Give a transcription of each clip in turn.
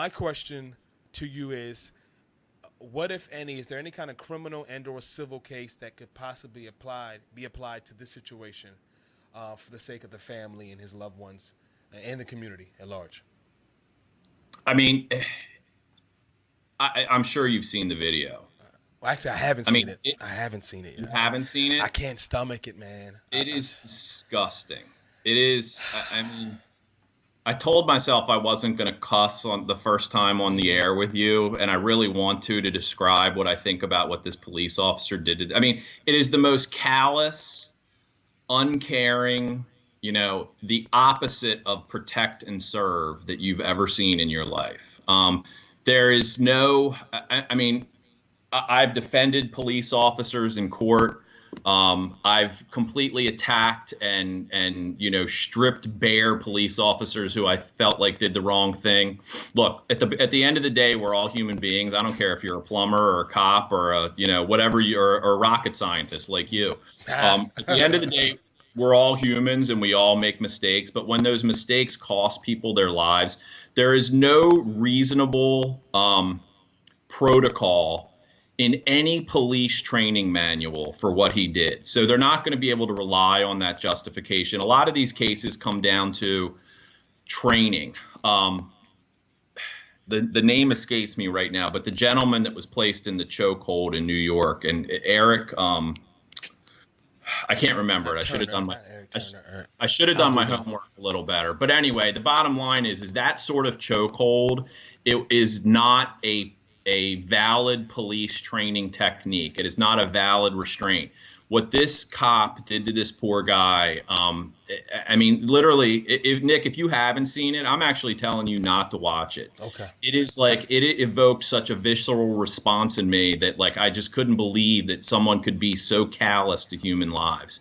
My question to you is, what, if any, is there any kind of criminal and/or civil case that could possibly be applied to this situation, for the sake of the family and his loved ones and the community at large? I mean, I'm sure you've seen the video. Well, actually, I haven't I seen mean, it. I haven't seen it you yet. haven't seen I it? can't stomach it, man. It is disgusting. It is. I mean, I told myself I wasn't going to cuss on the first time on the air with you, and I really want to describe what I think about what this police officer did. I mean, it is the most callous, uncaring, the opposite of protect and serve that you've ever seen in your life. There is no, I mean, I've defended police officers in court. I've completely attacked and stripped bare police officers who I felt like did the wrong thing. Look, at the end of the day, we're all human beings. I don't care if you're a plumber or a cop or whatever or a rocket scientist like you. At the end of the day, we're all humans and we all make mistakes. But when those mistakes cost people their lives, there is no reasonable protocol in any police training manual for what he did. So they're not going to be able to rely on that justification. A lot of these cases come down to training. The name escapes me right now, but the gentleman that was placed in the chokehold in New York, and Eric, I can't remember it. I should have done my homework a little better. But anyway, the bottom line is that sort of chokehold, it is not a valid police training technique. It is not a valid restraint. What this cop did to this poor guy, I mean, literally, Nick, if you haven't seen it, I'm actually telling you not to watch it. Okay. It is like, it evoked such a visceral response in me that, like, I just couldn't believe that someone could be so callous to human lives.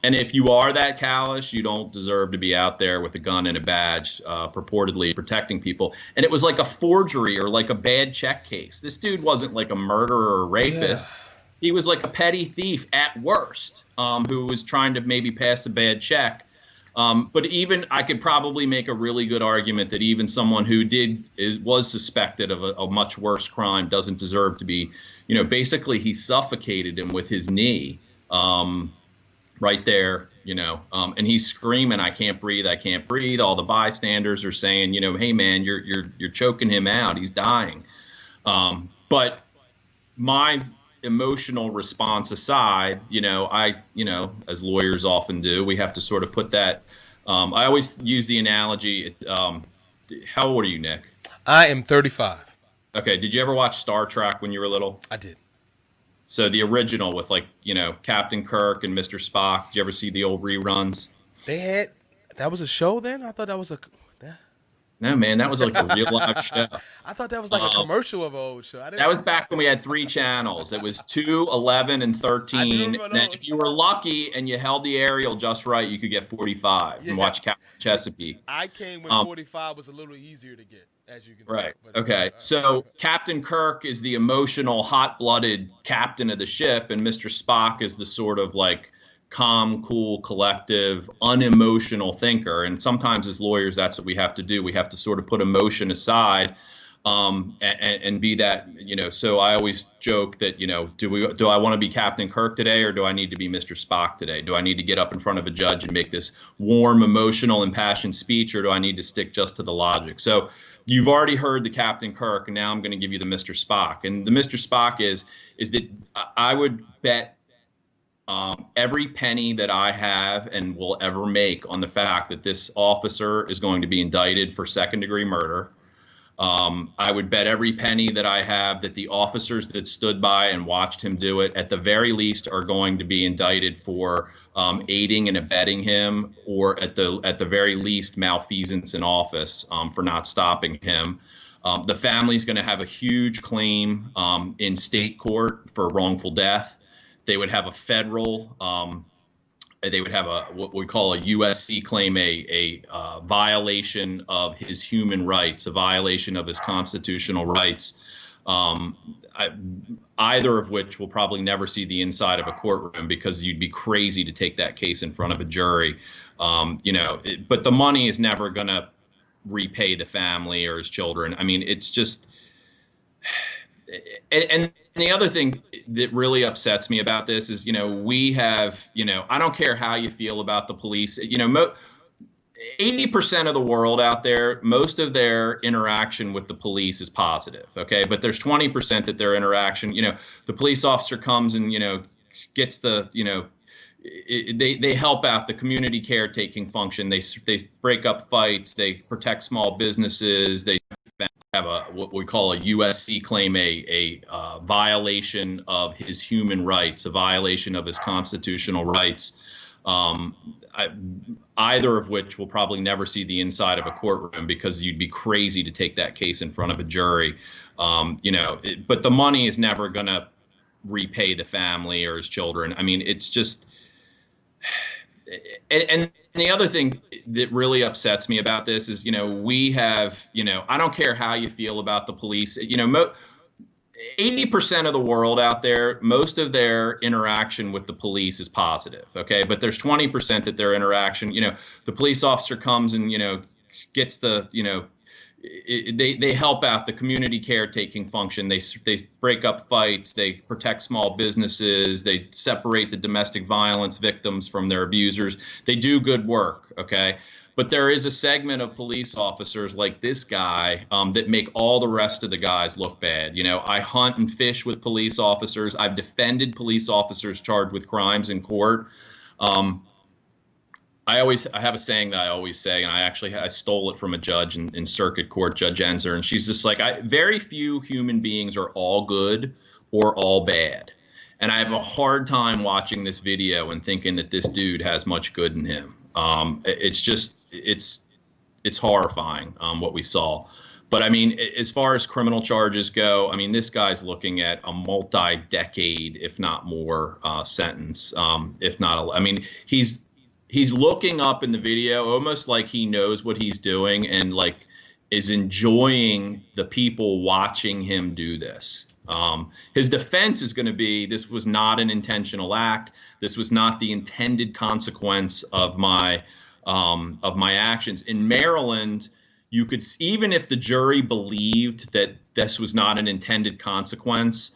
And if you are that callous, you don't deserve to be out there with a gun and a badge, purportedly protecting people. And it was like a forgery or like a bad check case. This dude wasn't like a murderer or rapist. Yeah. He was like a petty thief at worst, who was trying to maybe pass a bad check. But even I could probably make a really good argument that even someone who was suspected of a much worse crime doesn't deserve to be, basically he suffocated him with his knee. Right there, and he's screaming, "I can't breathe! I can't breathe!" All the bystanders are saying, "Hey man, you're choking him out. He's dying." But my emotional response aside, as lawyers often do, we have to sort of put that. I always use the analogy. How old are you, Nick? I am 35. Okay. Did you ever watch Star Trek when you were little? I did. So the original with Captain Kirk and Mr. Spock. Did you ever see the old reruns? That was a show then? I thought that was No, man, that was like a real live show. I thought that was like a commercial of an old show. That was back when we had 3 channels. It was 2, 11, and 13. And then if you were lucky and you held the aerial just right, you could get 45 and watch Captain Chesapeake. I came when 45 was a little easier to get, as you can right. But, okay. So Captain Kirk is the emotional, hot-blooded captain of the ship, and Mr. Spock is the sort of like calm, cool, collective, unemotional thinker. And sometimes as lawyers, that's what we have to do. We have to sort of put emotion aside and be that, so I always joke that, do I want to be Captain Kirk today, or do I need to be Mr. Spock today? Do I need to get up in front of a judge and make this warm, emotional, impassioned speech, or do I need to stick just to the logic? So you've already heard the Captain Kirk, and now I'm going to give you the Mr. Spock. And the Mr. Spock is that I would bet every penny that I have and will ever make on the fact that this officer is going to be indicted for second-degree murder. I would bet every penny that I have that the officers that stood by and watched him do it, at the very least, are going to be indicted for aiding and abetting him, or at the very least, malfeasance in office for not stopping him. The family's going to have a huge claim in state court for wrongful death. They would have a federal, they would have what we call a USC claim, a violation of his human rights, a violation of his constitutional rights, either of which will probably never see the inside of a courtroom, because you'd be crazy to take that case in front of a jury. But the money is never going to repay the family or his children. I mean, it's just, and the other thing that really upsets me about this is, we have, I don't care how you feel about the police, 80% of the world out there, most of their interaction with the police is positive. Okay. But there's 20% that their interaction, the police officer comes and, gets the, they help out the community caretaking function. They break up fights. They protect small businesses. They have what we call a USC claim, a violation of his human rights, a violation of his constitutional rights. Either of which will probably never see the inside of a courtroom, because you'd be crazy to take that case in front of a jury. But the money is never going to repay the family or his children. I mean, it's just, and the other thing that really upsets me about this is, we have, I don't care how you feel about the police, 80% of the world out there, most of their interaction with the police is positive. Okay. But there's 20% that their interaction, the police officer comes and, gets the, they help out the community caretaking function. They break up fights. They protect small businesses. They separate the domestic violence victims from their abusers. They do good work. Okay. But there is a segment of police officers like this guy that make all the rest of the guys look bad. I hunt and fish with police officers. I've defended police officers charged with crimes in court. I have a saying that I always say, and I stole it from a judge in circuit court, Judge Enzer, and she's just like, very few human beings are all good or all bad. And I have a hard time watching this video and thinking that this dude has much good in him. It's horrifying what we saw. But I mean, as far as criminal charges go, I mean, this guy's looking at a multi-decade, if not more, sentence. If not, I mean, he's looking up in the video almost like he knows what he's doing and like is enjoying the people watching him do this. His defense is going to be, this was not an intentional act. This was not the intended consequence of my actions. In Maryland, you could, even if the jury believed that this was not an intended consequence,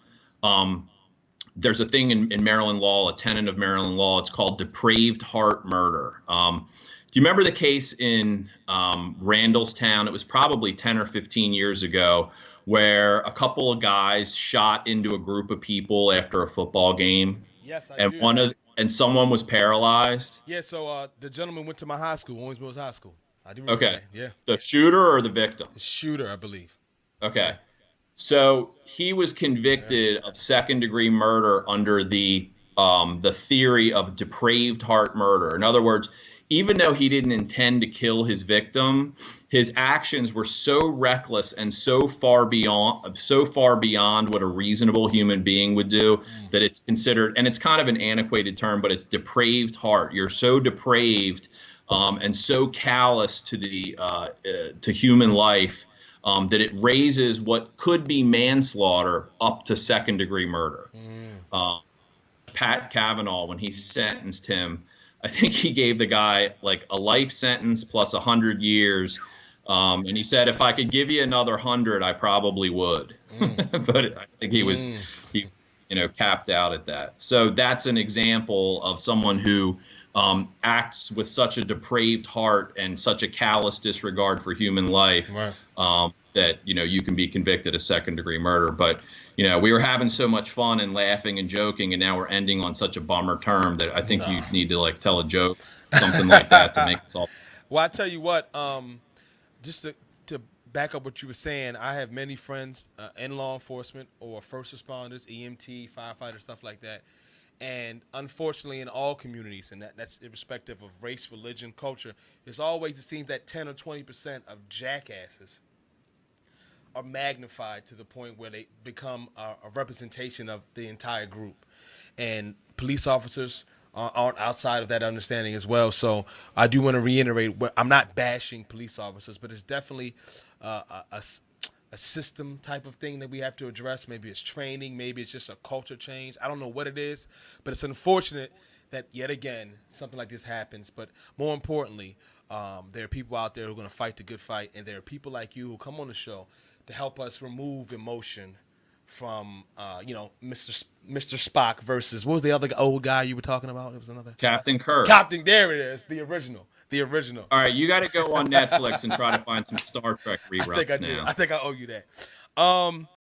there's a thing in Maryland law, a tenet of Maryland law. It's called depraved heart murder. Do you remember the case in Randallstown? It was probably 10 or 15 years ago, where a couple of guys shot into a group of people after a football game. Yes, I do. And someone was paralyzed. Yeah, so the gentleman went to my high school, Owings Mills High School. I do remember that. Yeah. The shooter or the victim? The shooter, I believe. Okay. So he was convicted of second-degree murder under the theory of depraved heart murder. In other words, even though he didn't intend to kill his victim, his actions were so reckless and so far beyond what a reasonable human being would do that it's considered, and it's kind of an antiquated term, but it's depraved heart. You're so depraved and so callous to to human life that it raises what could be manslaughter up to second-degree murder. Pat Kavanaugh, when he sentenced him, I think he gave the guy like a life sentence plus 100 years. And he said, if I could give you another 100, I probably would. But I think he was capped out at that. So that's an example of someone who acts with such a depraved heart and such a callous disregard for human life, right, that, you can be convicted of second-degree murder. But, we were having so much fun and laughing and joking, and now we're ending on such a bummer term that I think you need to tell a joke, something like that, to make us all. Well, I tell you what, just to back up what you were saying, I have many friends in law enforcement or first responders, EMT, firefighters, stuff like that. And unfortunately, in all communities, and that's irrespective of race, religion, culture, it seems that 10 or 20% of jackasses are magnified to the point where they become a representation of the entire group. And police officers aren't outside of that understanding as well. So I do want to reiterate, I'm not bashing police officers, but it's definitely a system type of thing that we have to address. Maybe it's training, maybe it's just a culture change. I don't know what it is, but it's unfortunate that yet again something like this happens. But more importantly, There are people out there who are going to fight the good fight, and there are people like you who come on the show to help us remove emotion from, Mr. Spock versus, what was the other old guy you were talking about? It was another Captain Kirk. Captain. There it is, the original. All right, you got to go on Netflix and try to find some Star Trek reruns I think I now. do. I think I owe you that.